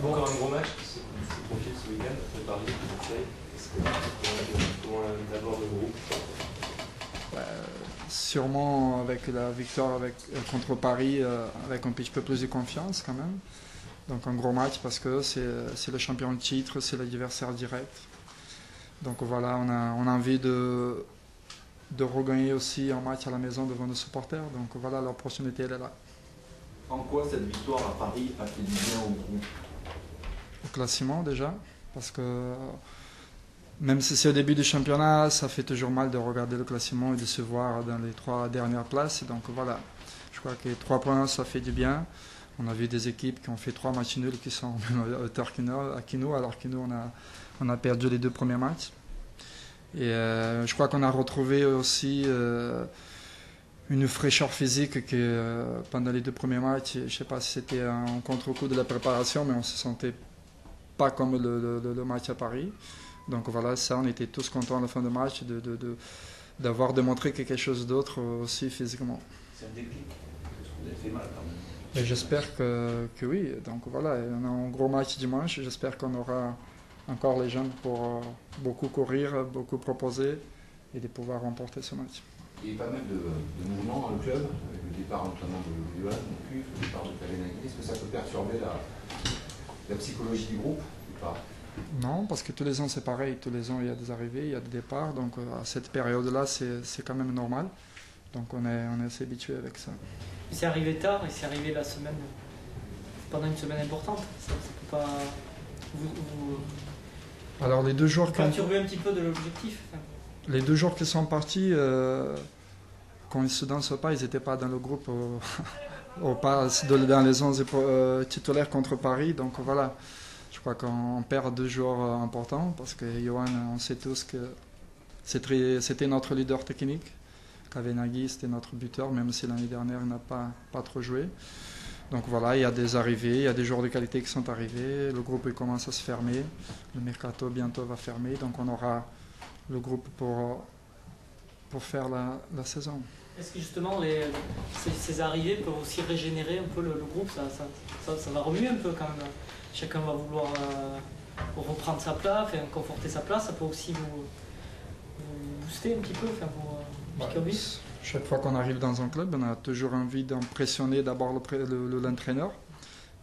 Bon. Encore un gros match qui se profile ce week-end entre Paris et Marseille. Comment d'abord le groupe? Sûrement avec la victoire contre Paris, avec un petit peu plus de confiance quand même. Donc un gros match parce que c'est le champion de titre, c'est l'adversaire direct. Donc voilà, on a envie de regagner aussi un match à la maison devant nos supporters. Donc voilà, l'opportunité elle est là. En quoi cette victoire à Paris a fait du bien au groupe? Au classement déjà, parce que même si c'est au début du championnat, ça fait toujours mal de regarder le classement et de se voir dans les 3 dernières places. Donc voilà, je crois que 3 points, ça fait du bien. On a vu des équipes qui ont fait 3 matchs nuls qui sont à hauteur que nous, alors que nous, on a perdu les 2 premiers matchs. Et je crois qu'on a retrouvé aussi une fraîcheur physique que pendant les 2 premiers matchs, je ne sais pas si c'était un contre-coup de la préparation, mais on ne se sentait pas comme le match à Paris. Donc voilà, ça, on était tous contents à la fin du match d'avoir démontré quelque chose d'autre aussi physiquement. C'est un déclic, parce que vous avez fait mal quand même. Et j'espère que oui. Donc voilà, on a un gros match dimanche. J'espère qu'on aura encore les jeunes pour beaucoup courir, beaucoup proposer et de pouvoir remporter ce match. Il y a eu pas mal de mouvements dans le club, avec le départ notamment de Johan, le départ de Kavenaghi. Est-ce que ça peut perturber la psychologie du groupe ou pas? Non, parce que tous les ans c'est pareil. Tous les ans il y a des arrivées, il y a des départs. Donc à cette période-là, c'est quand même normal. Donc on est assez habitué avec ça. C'est arrivé tard et c'est arrivé la semaine, pendant une semaine importante. Ça peut pas Alors les 2 jours perturber un petit peu de l'objectif. Les 2 jours qui sont partis, quand ils se dansent pas, ils n'étaient pas dans le groupe dans les 11 titulaires contre Paris. Donc voilà, je crois qu'on perd 2 joueurs importants parce que Johan, on sait tous que c'était notre leader technique. Kavenaghi, c'était notre buteur, même si l'année dernière il n'a pas trop joué. Donc voilà, il y a des arrivées, il y a des joueurs de qualité qui sont arrivés. Le groupe il commence à se fermer. Le mercato bientôt va fermer. Donc on aura le groupe pour faire la saison. Est-ce que justement ces arrivées peuvent aussi régénérer un peu le groupe? Ça va remuer un peu quand même. Chacun va vouloir reprendre sa place, conforter sa place. Ça peut aussi vous booster un petit peu, piquer au but. Chaque fois qu'on arrive dans un club, on a toujours envie d'impressionner d'abord l'entraîneur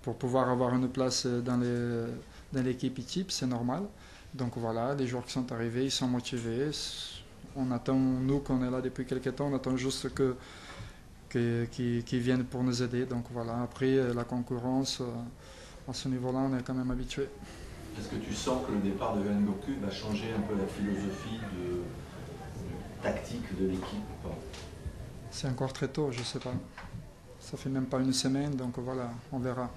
pour pouvoir avoir une place dans l'équipe type, c'est normal. Donc voilà, les joueurs qui sont arrivés, ils sont motivés. On attend, nous, qu'on est là depuis quelques temps, on attend juste qu'ils viennent pour nous aider. Donc voilà, après, la concurrence, à ce niveau-là, on est quand même habitué. Est-ce que tu sens que le départ de Johan Goku va changer un peu la philosophie tactique de l'équipe ou pas? C'est encore très tôt, je ne sais pas. Ça fait même pas une semaine, donc voilà, on verra.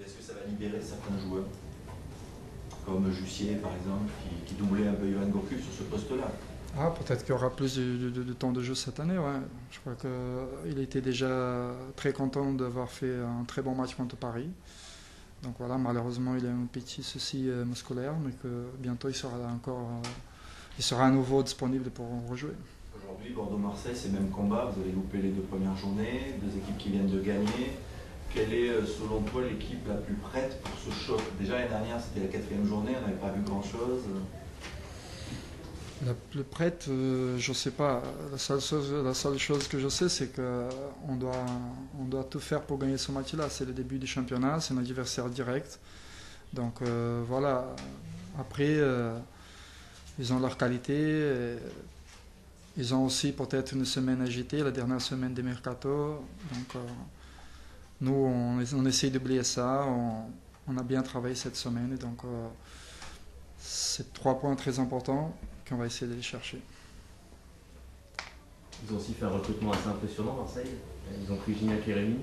Est-ce que ça va libérer certains joueurs, comme Jussier par exemple, qui doublait un peu Johan Goku sur ce poste-là? Ah, peut-être qu'il y aura plus de temps de jeu cette année, ouais. Je crois qu'il était déjà très content d'avoir fait un très bon match contre Paris. Donc voilà, malheureusement, il a un petit souci musculaire, mais que bientôt il sera à nouveau disponible pour rejouer. Aujourd'hui, Bordeaux-Marseille, c'est le même combat. Vous avez loupé les 2 premières journées, 2 équipes qui viennent de gagner. Quelle est, selon toi, l'équipe la plus prête pour ce choc? Déjà, l'année dernière, c'était la 4e journée, on n'avait pas vu grand-chose. La plus prête, je ne sais pas. La seule chose que je sais, c'est qu'on doit tout faire pour gagner ce match-là. C'est le début du championnat, c'est un adversaire direct. Donc voilà. Après, ils ont leur qualité. Ils ont aussi peut-être une semaine agitée, la dernière semaine des mercato. Donc nous, on essaie d'oublier ça. On a bien travaillé cette semaine. Et donc c'est 3 points très importants qu'on va essayer de les chercher. Ils ont aussi fait un recrutement assez impressionnant, Marseille. Ils ont pris Gignac et Rémy.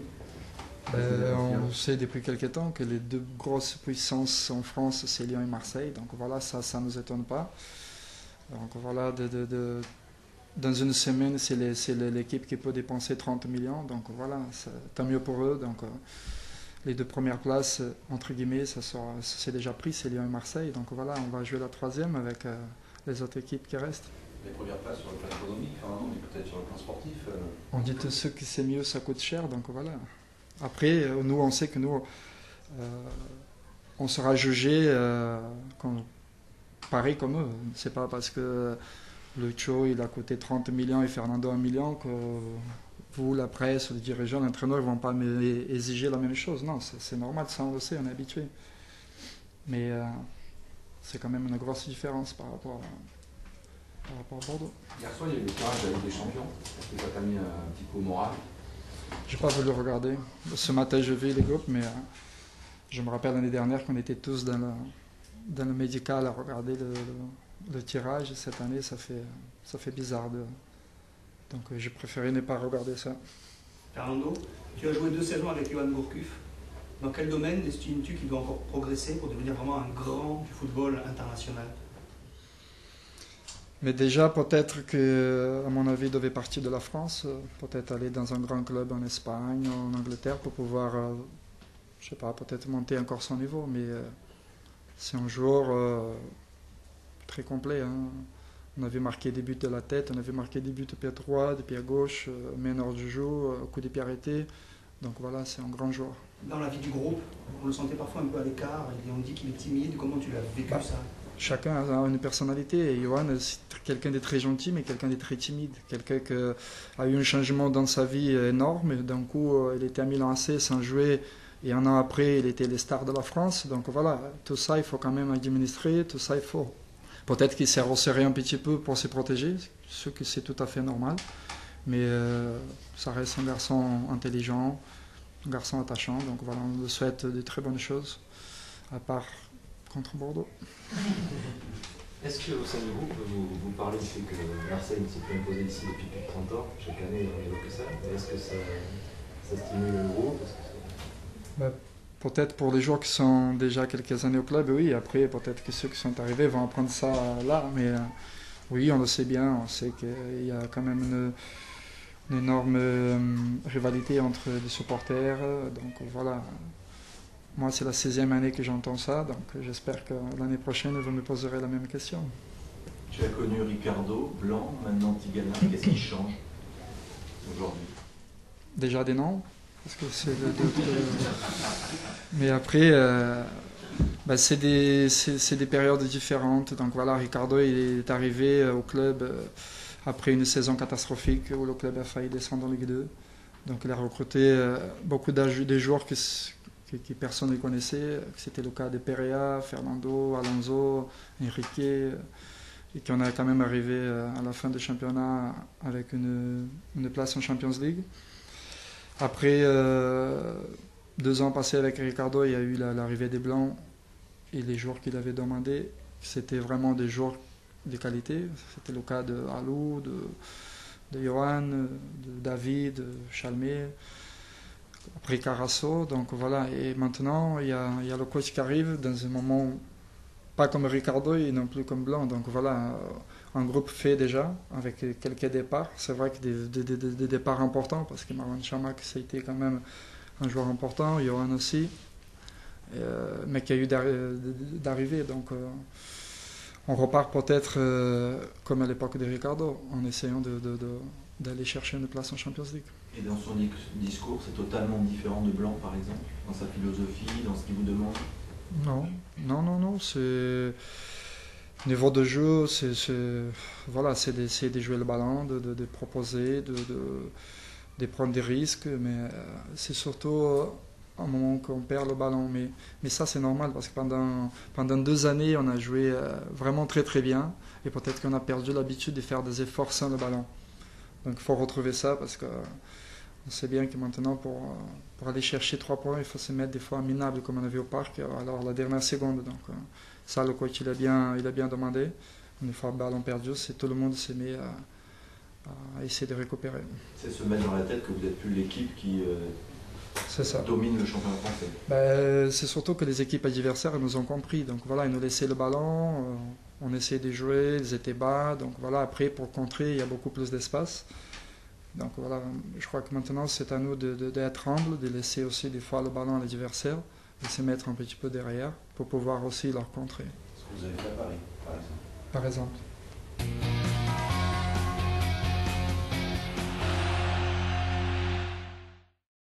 On sait depuis quelques temps que les 2 grosses puissances en France, c'est Lyon et Marseille. Donc voilà, ça ne nous étonne pas. Donc voilà, dans une semaine, c'est l'équipe qui peut dépenser 30 millions. Donc voilà, tant mieux pour eux. Donc les 2 premières places, entre guillemets, c'est déjà pris, c'est Lyon et Marseille. Donc voilà, on va jouer la 3e avec les autres équipes qui restent. Les premières places sur le plan économique, mais peut-être sur le plan sportif. On dit tous ceux que c'est mieux, ça coûte cher, donc voilà. Après, nous, on sait que nous, on sera jugé pareil comme eux. C'est pas parce que le Cho il a coûté 30 millions et Fernando 1 million que vous, la presse, les dirigeants, l'entraîneur ne vont pas exiger la même chose. Non, c'est normal, ça on le sait, on est habitué. Mais c'est quand même une grosse différence par rapport à Bordeaux. Hier soir, il y a eu le tirage de la Ligue des Champions. Est-ce que ça t'a mis un petit coup au moral? J'ai pas voulu regarder. Ce matin, je vis les groupes, mais je me rappelle l'année dernière qu'on était tous dans le médical à regarder le tirage. Cette année, ça fait bizarre. Donc j'ai préféré ne pas regarder ça. Fernando, tu as joué 2 saisons avec Johan Gourcuff. Dans quel domaine estimes-tu qu'il doit encore progresser pour devenir vraiment un grand du football international? Mais déjà, peut-être que, à mon avis, il devait partir de la France, peut-être aller dans un grand club en Espagne, en Angleterre, pour pouvoir, je sais pas, peut-être monter encore son niveau. Mais c'est un joueur très complet. Hein. On avait marqué des buts de la tête, on avait marqué des buts de pied droit, de pied gauche, main hors du jeu, coup de pied arrêté. Donc voilà, c'est un grand joueur. Dans la vie du groupe, on le sentait parfois un peu à l'écart, et on dit qu'il est timide. Comment tu l'as vécu ça? Chacun a une personnalité. Et Johan, c'est quelqu'un de très gentil, mais quelqu'un de très timide. Quelqu'un qui a eu un changement dans sa vie énorme. D'un coup, il était à Milan AC sans jouer. Et un an après, il était les stars de la France. Donc voilà, tout ça, il faut quand même administrer. Tout ça, il faut. Peut-être qu'il s'est resserré un petit peu pour se protéger, ce que c'est tout à fait normal. Mais ça reste un garçon intelligent, un garçon attachant. Donc voilà, on lui souhaite de très bonnes choses, à part contre Bordeaux. Est-ce qu'au sein du groupe, vous parlez du fait que Marseille ne s'est plus imposé ici depuis plus de 30 ans? Chaque année, on évoque ça. Mais est-ce que ça stimule le groupe? Peut-être pour les joueurs qui sont déjà quelques années au club, oui. Après, peut-être que ceux qui sont arrivés vont apprendre ça là. Mais oui, on le sait bien. On sait qu'il y a quand même une énorme rivalité entre les supporters. Donc voilà. Moi, c'est la 16e année que j'entends ça. Donc j'espère que l'année prochaine, vous me poserez la même question. Tu as connu Ricardo, Blanc, maintenant Tigana. Qu'est-ce qui change aujourd'hui? Déjà des noms. Parce que c'est Mais après, c'est des périodes différentes. Donc voilà, Ricardo il est arrivé au club après une saison catastrophique où le club a failli descendre en Ligue 2. Donc il a recruté beaucoup de joueurs que personne ne connaissait. C'était le cas de Perea, Fernando, Alonso, Enrique, et qu'on a quand même arrivé à la fin du championnat avec une place en Champions League. Après 2 ans passés avec Ricardo, il y a eu l'arrivée des Blancs et les joueurs qu'il avait demandé. C'était vraiment des joueurs de qualité. C'était le cas de Alou, de Johan, de David, de Chalmé, après Carasso. Donc voilà. Et maintenant, il y a le coach qui arrive dans un moment pas comme Ricardo et non plus comme Blanc. Donc voilà. Un groupe fait déjà, avec quelques départs. C'est vrai que des départs importants, parce que Marwan Chamakh, ça a été quand même un joueur important, Johan aussi, mais qu'il y a eu d'arrivées. Donc on repart peut-être comme à l'époque de Ricardo, en essayant d'aller chercher une place en Champions League. Et dans son discours, c'est totalement différent de Blanc, par exemple, dans sa philosophie, dans ce qu'il vous demande? Non, c'est... Niveau de jeu, c'est d'essayer de jouer le ballon, de proposer, de prendre des risques, mais c'est surtout un moment qu'on perd le ballon. Mais ça, c'est normal, parce que pendant 2 années, on a joué vraiment très très bien, et peut-être qu'on a perdu l'habitude de faire des efforts sans le ballon. Donc il faut retrouver ça, parce qu'on sait bien que maintenant, pour aller chercher 3 points, il faut se mettre des fois minable, comme on a vu au parc, alors la dernière seconde. Donc, ça, le coach, il a bien demandé. Une fois le ballon perdu, c'est tout le monde s'est mis à essayer de récupérer. C'est se mettre dans la tête que vous n'êtes plus l'équipe qui domine le championnat français. C'est surtout que les équipes adversaires nous ont compris. Donc voilà, ils nous laissaient le ballon, on essayait de jouer, ils étaient bas. Donc voilà, après, pour contrer, il y a beaucoup plus d'espace. Donc voilà, je crois que maintenant, c'est à nous d'être humbles, de laisser aussi des fois le ballon à l'adversaire, de se mettre un petit peu derrière pour pouvoir aussi leur contrer. Ce que vous avez fait à Paris, par exemple. Par exemple.